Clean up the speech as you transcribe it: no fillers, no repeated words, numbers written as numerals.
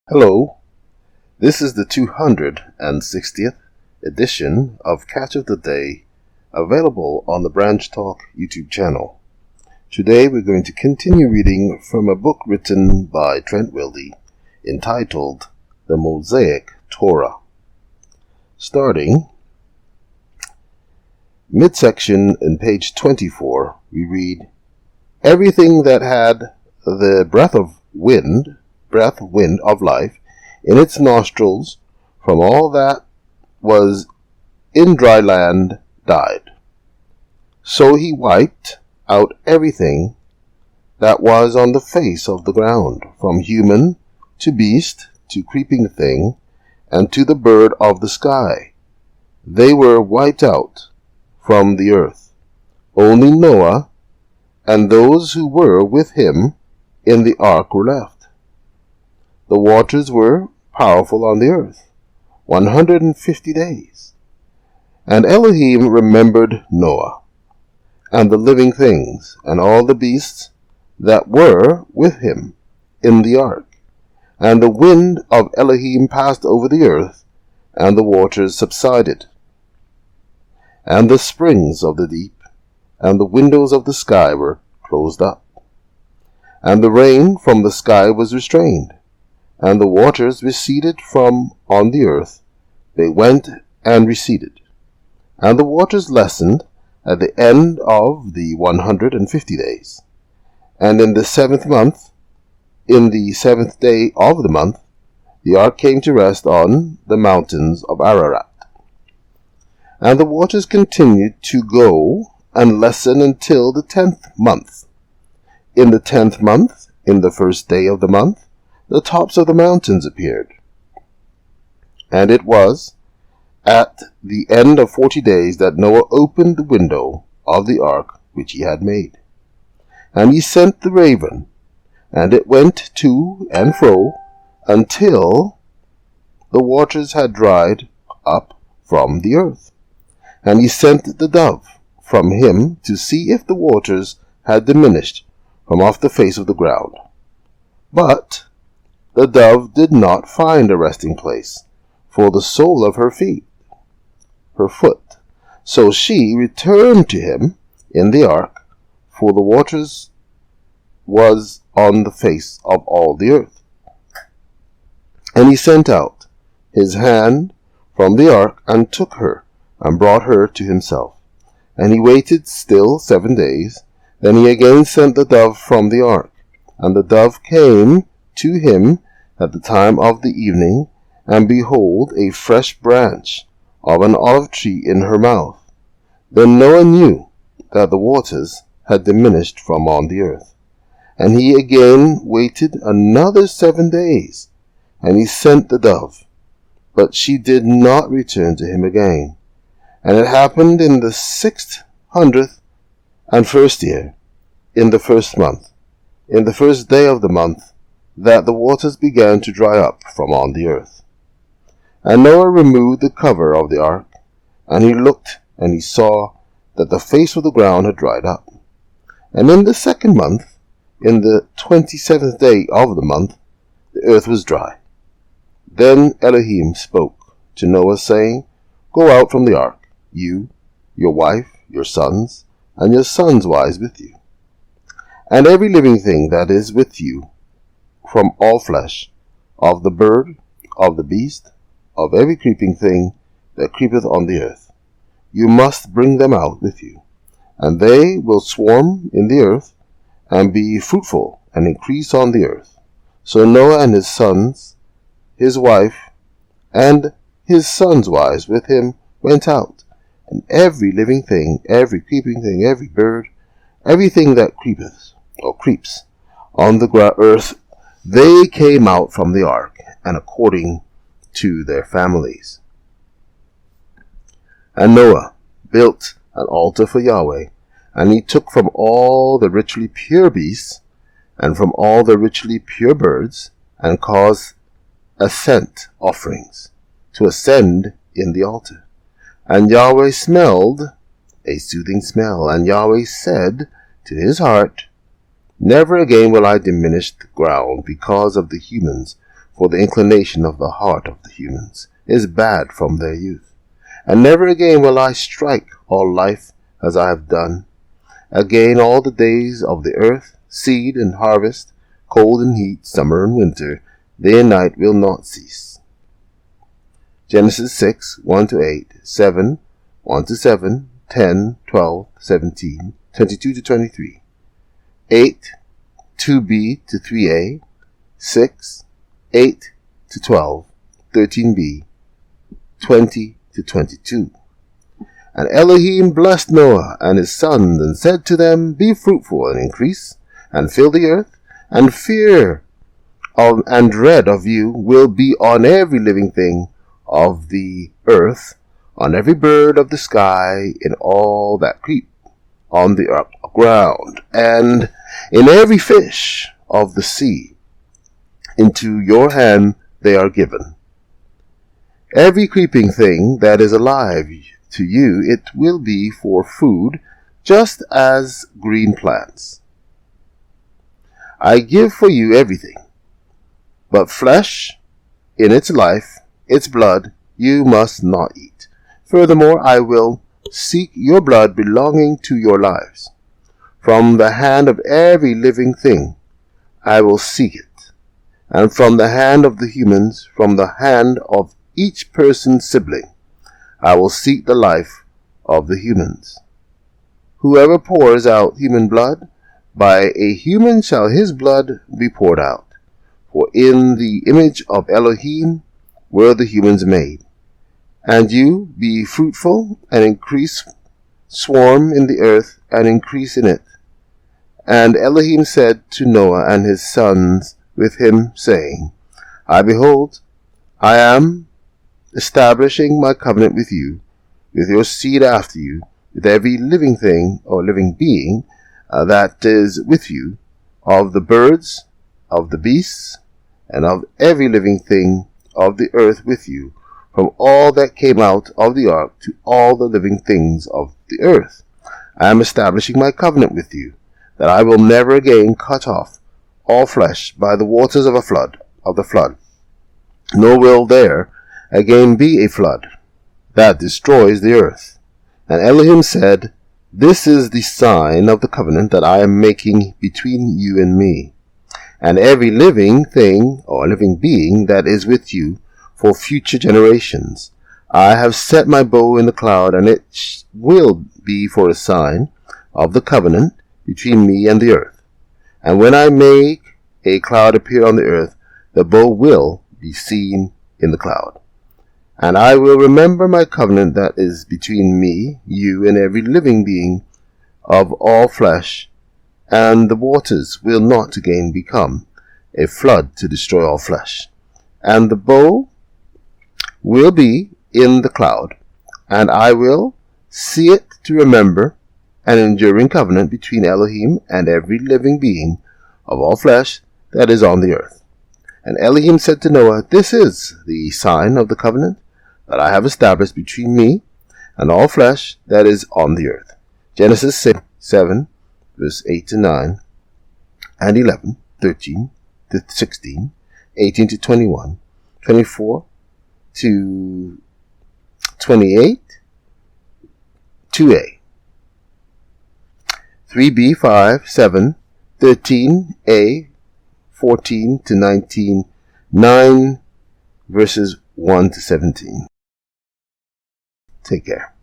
Hello, this is the 260th edition of Catch of the Day, available on the Branch Talk YouTube channel. Today we're going to continue reading from a book written by Trent Wilde entitled The Mosaic Torah. Starting midsection in page 24, we read, "Everything that had the breath wind of life in its nostrils from all that was in dry land died. So he wiped out everything that was on the face of the ground, from human to beast to creeping thing and to the bird of the sky. They were wiped out from the earth. Only Noah and those who were with him in the ark were left. The waters were powerful on the earth 150 days. And Elohim remembered Noah, and the living things, and all the beasts that were with him in the ark. And the wind of Elohim passed over the earth, and the waters subsided. And the springs of the deep, and the windows of the sky were closed up. And the rain from the sky was restrained, and the waters receded from on the earth. They went and receded. And the waters lessened at the end of the 150 days. And in the 7th month, in the 7th day of the month, the ark came to rest on the mountains of Ararat. And the waters continued to go and lessen until the 10th month. In the 10th month, in the 1st day of the month, the tops of the mountains appeared. And it was at the end of 40 days that Noah opened the window of the ark which he had made. And he sent the raven, and it went to and fro until the waters had dried up from the earth. And he sent the dove from him to see if the waters had diminished from off the face of the ground. But the dove did not find a resting place for the sole of her foot. So she returned to him in the ark, for the waters was on the face of all the earth. And he sent out his hand from the ark, and took her, and brought her to himself. And he waited still 7 days. Then he again sent the dove from the ark, and the dove came to him at the time of the evening, and behold, a fresh branch of an olive tree in her mouth. Then Noah knew that the waters had diminished from on the earth. And he again waited another 7 days, and he sent the dove, but she did not return to him again. And it happened in the 601st year, in the 1st month, in the 1st day of the month, that the waters began to dry up from on the earth. And Noah removed the cover of the ark, and he looked, and he saw that the face of the ground had dried up. And in the 2nd month, in the 27th day of the month, the earth was dry. Then Elohim spoke to Noah, saying, Go out from the ark, you, your wife, your sons, and your sons' wives with you, and every living thing that is with you, from all flesh, of the bird, of the beast, of every creeping thing that creepeth on the earth. You must bring them out with you, and they will swarm in the earth, and be fruitful, and increase on the earth. So Noah and his sons, his wife, and his sons' wives with him went out, and every living thing, every creeping thing, every bird, everything that creepeth, or creeps, on the earth, they came out from the ark, and according to their families. And Noah built an altar for Yahweh, and he took from all the richly pure beasts, and from all the richly pure birds, and caused ascent offerings to ascend in the altar. And Yahweh smelled a soothing smell, and Yahweh said to his heart, Never again will I diminish the ground because of the humans for the inclination of the heart of the humans is bad from their youth. And never again will I strike all life as I have done. Again all the days of the earth, seed and harvest, cold and heat, summer and winter, day and night will not cease. Genesis 6, 1-8, 7, 1-7, 10, 12, 17, 22-23, 8, 2b to 3a, 6, 8 to 12, 13b, 20 to 22. And Elohim blessed Noah and his sons, and said to them, Be fruitful and increase, and fill the earth, and fear and dread of you will be on every living thing of the earth, on every bird of the sky, in all that creep on the ground, and in every fish of the sea. Into your hand they are given. Every creeping thing that is alive to you, it will be for food, just as green plants. I give for you everything, but flesh in its life, its blood, you must not eat. Furthermore, I will seek your blood belonging to your lives. From the hand of every living thing I will seek it, and from the hand of the humans, from the hand of each person's sibling, I will seek the life of the humans. Whoever pours out human blood, by a human shall his blood be poured out. For in the image of Elohim were the humans made. And you be fruitful and increase, swarm in the earth and increase in it. And Elohim said to Noah and his sons with him, saying, I behold, I am establishing my covenant with you, with your seed after you, with every living thing or living being that is with you, of the birds, of the beasts, and of every living thing of the earth with you, from all that came out of the ark to all the living things of the earth. I am establishing my covenant with you, that I will never again cut off all flesh by the waters of the flood, nor will there again be a flood that destroys the earth. And Elohim said, This is the sign of the covenant that I am making between you and me, and every living thing or living being that is with you for future generations. I have set my bow in the cloud, and it will be for a sign of the covenant between me and the earth. And when I make a cloud appear on the earth, the bow will be seen in the cloud. And I will remember my covenant that is between me, you, and every living being of all flesh, and the waters will not again become a flood to destroy all flesh. And the bow will be in the cloud, and I will see it to remember an enduring covenant between Elohim and every living being of all flesh that is on the earth. And Elohim said to Noah, This is the sign of the covenant that I have established between me and all flesh that is on the earth. Genesis 6, 7, verse 8-9, and 11, 13 to 16, 18 to 21, 24 to 28, 2a, 3b, 5, 7, 13a, 14 to 19, 9 verses 1 to 17. Take care.